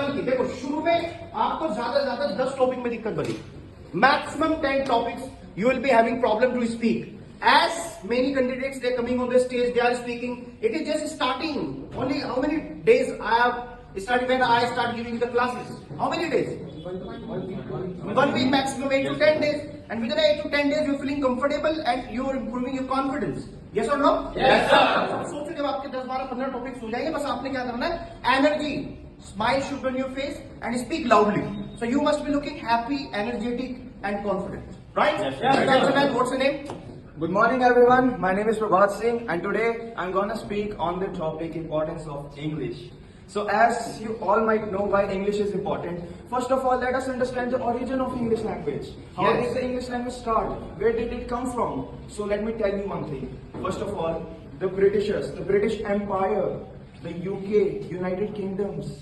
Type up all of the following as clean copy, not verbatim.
General की देखो, शुरू में आपको ज्यादा 10 टॉपिक में दिक्कत बनी, maximum 10 topics you will be having problem to speak. As many candidates they are coming on the stage, they are speaking. It is just starting. Only how many days I have started when I start giving the classes? How many days? 1 week maximum, 8 to 10 days. And within 8 to 10 days, you are feeling comfortable and you are improving your confidence. Yes or no? Yes, sir. सोचो जब आपके 10, 12, 15 topics हो जाएंगे, बस आपने क्या करना है? Energy. Smile should be on your face and speak loudly. So you must be looking happy, energetic, and confident. Right? Yes, sir. Gentlemen, what's your name? Good morning everyone, my name is Prabhat Singh and today I'm gonna speak on the topic importance of English. So as you all might know why English is important, first of all let us understand the origin of English language. How Yes. did the English language start? Where did it come from? So let me tell you one thing. First of all, the Britishers, the British Empire, the UK, United Kingdoms,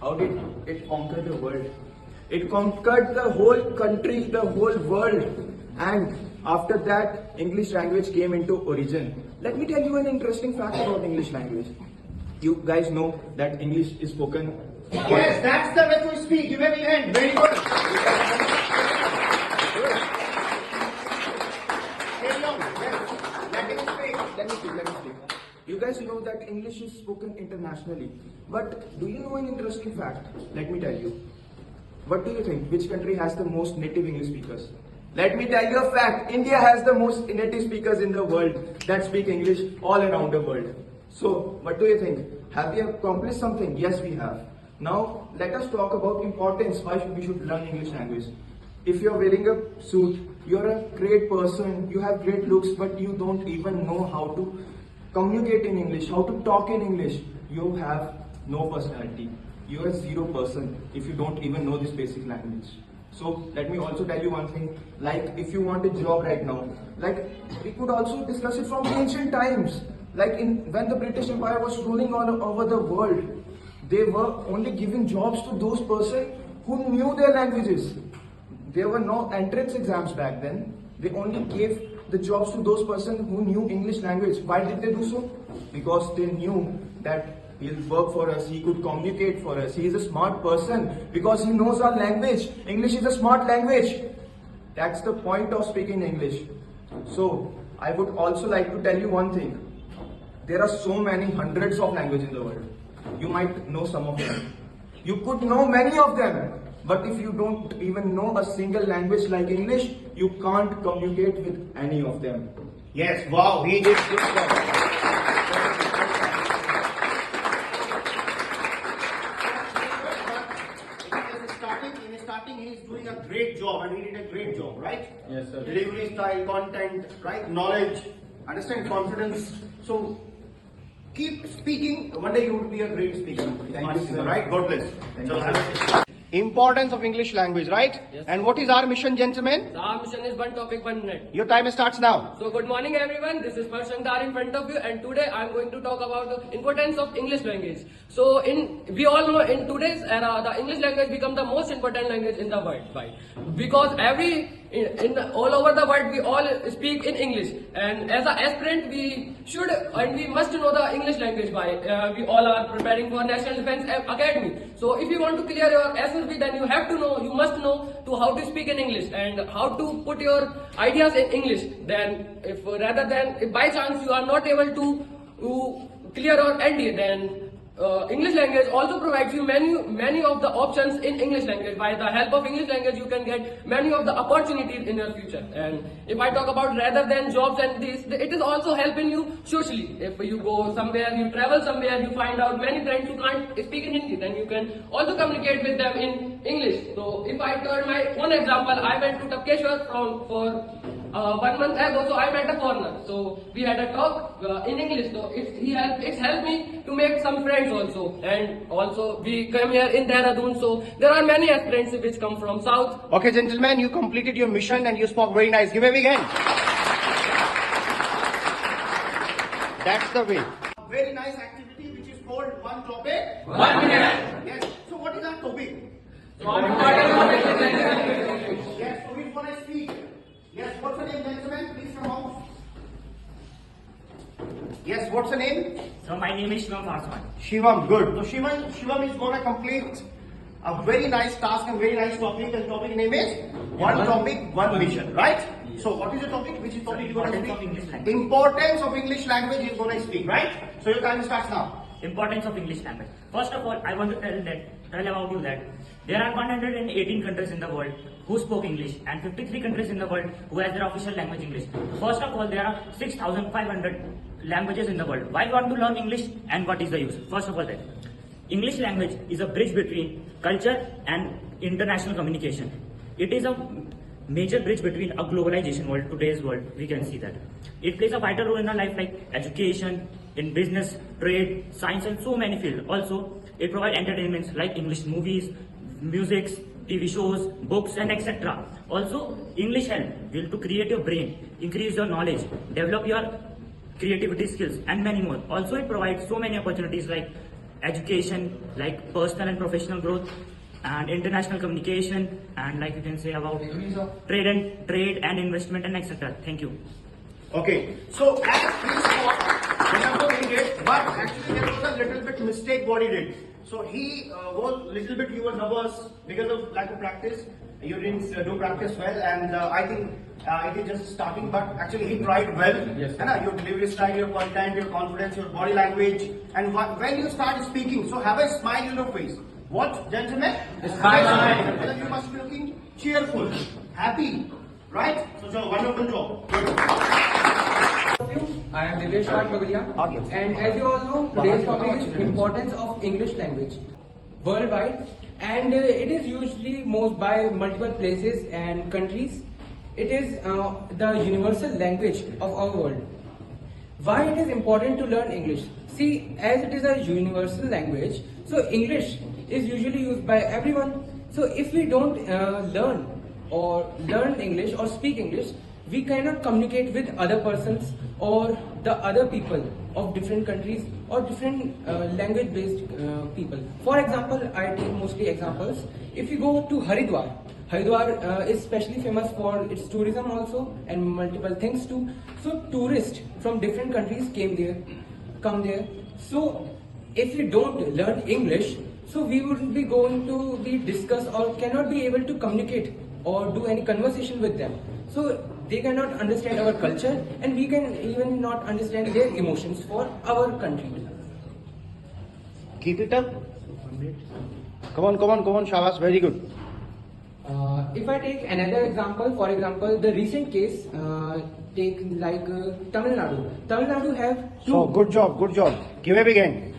how did it conquer the world? It conquered the whole country, the whole world, and after that, English language came into origin. Let me tell you an interesting fact about English language. You guys know that English is spoken. Yes, that's the way to speak. Give me a hand. Very good. Carry on. Yes. Let him speak. Let me speak. You guys know that English is spoken internationally. But do you know an interesting fact? Let me tell you. What do you think? Which country has the most native English speakers? Let me tell you a fact. India has the most native speakers in the world that speak English all around the world. So, what do you think? Have we accomplished something? Yes, we have. Now, let us talk about importance. Why we should learn English language? If you are wearing a suit, you are a great person, you have great looks, but you don't even know how to communicate in English, how to talk in English. You have no personality. You are a zero person if you don't even know this basic language. So let me also tell you one thing, like if you want a job right now, like we could also discuss it from ancient times. Like when the British Empire was ruling all over the world, they were only giving jobs to those persons who knew their languages. There were no entrance exams back then. They only gave the jobs to those persons who knew English language. Why did they do so? Because they knew that he'll work for us, he could communicate for us, he is a smart person because he knows our language. English is a smart language. That's the point of speaking English. So, I would also like to tell you one thing. There are so many hundreds of languages in the world. You might know some of them. You could know many of them. But if you don't even know a single language like English, you can't communicate with any of them. Yes, wow, he did good job. In starting, he is doing a great job and he did a great job, right? Yes, sir. Delivery style, content, right? Knowledge, understand, confidence. So, keep speaking. One day you would be a great speaker. Thank you, sir. Right? God bless. Thank So, you. importance of English language, right? Yes. And what is our mission, gentlemen? Our mission is one topic, 1 minute. Your time starts now. So good morning everyone, this is Parshankar in front of you and today I am going to talk about the importance of English language. So we all know in today's era, the English language become the most important language in the world. Why? Because all over the world we all speak in English and as an aspirant we should and we must know the English language. Why? We all are preparing for National Defence Academy. So if you want to clear your SSB then you must know to how to speak in English and how to put your ideas in English. Then if by chance you are not able to clear your ND, then English language also provides you many of the options in English language. By the help of English language, you can get many of the opportunities in your future. And if I talk about rather than jobs and this, it is also helping you socially. If you go somewhere, you travel somewhere, you find out many friends who can't speak in Hindi, then you can also communicate with them in English. So if I turn my own example, I went to Tapkeshwar for 1 month ago, so I met a foreigner. So we had a talk in English. So it's helped me to make some friends also. And also we come here in Dehradun. So there are many aspirants which come from South. Okay, gentlemen, you completed your mission and you spoke very nice. Give a big hand. That's the way. Very nice activity which is called one topic. 1 minute. Yes. So what is our topic? So our important topic is Yes. So which one I speak? Yes. What's the name, gentlemen? Please come out. Yes. What's the name? So my name is Shivam Paswan. Shivam. Good. So Shivam is gonna complete A very nice task and very nice topic. And topic name is One Topic, One Vision, right? So what is the topic? Which is topic you going to speak? Importance of English language is going to speak, right? So your time starts now. Importance of English language. First of all, I want to tell about you that there are 118 countries in the world who spoke English and 53 countries in the world who has their official language English. First of all, there are 6,500 languages in the world. Why want to learn English and what is the use? First of all, that English language is a bridge between culture and international communication. It is a major bridge between a globalization world, today's world, we can see that. It plays a vital role in our life like education, in business, trade, science and so many fields. Also, it provides entertainments like English movies, music, TV shows, books and etc. Also, English help will to create your brain, increase your knowledge, develop your creativity skills and many more. Also, it provides so many opportunities like education, like personal and professional growth, and international communication, and like you can say about trade and investment and etc. Thank you. Okay, so as he spoke, remember he did, but actually there was a little bit mistake what he did. So he was little bit, you were nervous because of lack of practice. You didn't do practice well, and I think it is just starting, but actually he tried well. Yes, sir. Your delivery style, your content, your confidence, your body language, and when you start speaking, so have a smile in your face. What, gentlemen? Smile. You must be looking cheerful, happy, right? So, wonderful job. I am Divesh Bagalia, and as you all know, today's topic is importance of English language worldwide, and it is usually used by multiple places and countries. It is the universal language of our world. Why it is important to learn English? See, as it is a universal language, so English is usually used by everyone. So if we don't learn English or speak English, we cannot communicate with other persons or the other people of different countries or different language based people. For example, I take mostly examples. If you go to Haridwar is especially famous for its tourism also and multiple things too. So tourists from different countries come there. So if we don't learn English, so we wouldn't be going to be discuss or cannot be able to communicate or do any conversation with them. So they cannot understand our culture and we can even not understand their emotions for our country. Keep it up. Come on, Shabas, very good. If I take another example, for example, the recent case, take like Tamil Nadu. Tamil Nadu have two. So, good job. Give a big hand.